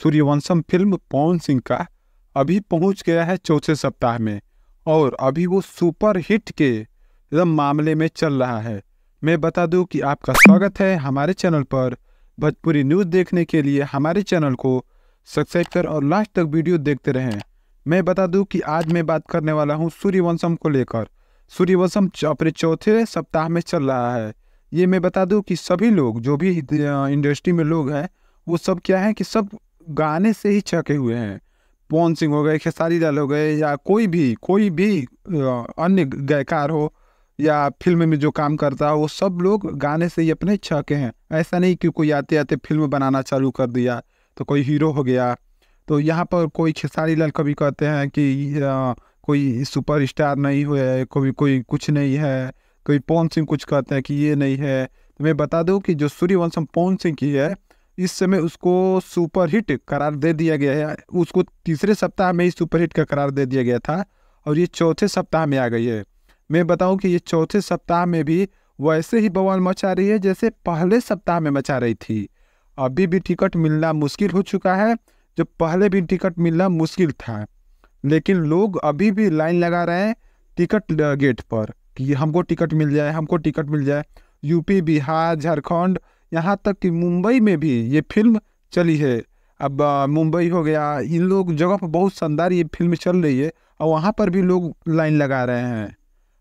Sooryavansham film Pawan Singh का अभी पहुंच गया है चौथे सप्ताह में और अभी वो सुपर हिट के एकदम मामले में चल रहा है। मैं बता दूं कि आपका स्वागत है हमारे चैनल पर। भोजपुरी न्यूज़ देखने के लिए हमारे चैनल को सब्सक्राइब कर और लास्ट तक वीडियो देखते रहें। मैं बता दूं कि आज मैं बात करने वाला हूं सूर्यवंशम को लेकर। सूर्यवंशम अपने चौथे सप्ताह में चल रहा है। ये मैं बता दूं कि सभी लोग जो भी इंडस्ट्री में लोग हैं वो सब क्या है कि सब गाने से ही छके हुए हैं। पवन सिंह हो गए, खेसारी लाल हो गए, या कोई भी अन्य गायकार हो या फिल्म में जो काम करता हो, वो सब लोग गाने से ही अपने छके हैं। ऐसा नहीं कि कोई आते आते फिल्म बनाना चालू कर दिया तो कोई हीरो हो गया। तो यहाँ पर कोई खेसारी लाल कभी कहते हैं कि कोई सुपरस्टार नहीं हुआ है, कोई कोई कुछ नहीं है, कोई पवन सिंह कुछ कहते हैं कि ये नहीं है। तो मैं बता दूं कि जो सूर्यवंशम पवन सिंह की है, इस समय उसको सुपर हिट करार दे दिया गया है। उसको तीसरे सप्ताह में ही सुपर हिट का करार दे दिया गया था और ये चौथे सप्ताह में आ गई है। मैं बताऊं कि ये चौथे सप्ताह में भी वैसे ही बवाल मचा रही है जैसे पहले सप्ताह में मचा रही थी। अभी भी टिकट मिलना मुश्किल हो चुका है, जो पहले भी टिकट मिलना मुश्किल था, लेकिन लोग अभी भी लाइन लगा रहे हैं टिकट गेट पर कि हमको टिकट मिल जाए, हमको टिकट मिल जाए। यूपी, बिहार, झारखंड, यहाँ तक कि मुंबई में भी ये फिल्म चली है। अब मुंबई हो गया, इन लोग जगह पर बहुत शानदार ये फिल्म चल रही है और वहाँ पर भी लोग लाइन लगा रहे हैं।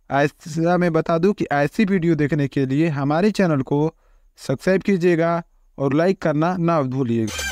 ऐसा मैं बता दूं कि ऐसी वीडियो देखने के लिए हमारे चैनल को सब्सक्राइब कीजिएगा और लाइक करना ना भूलिएगा।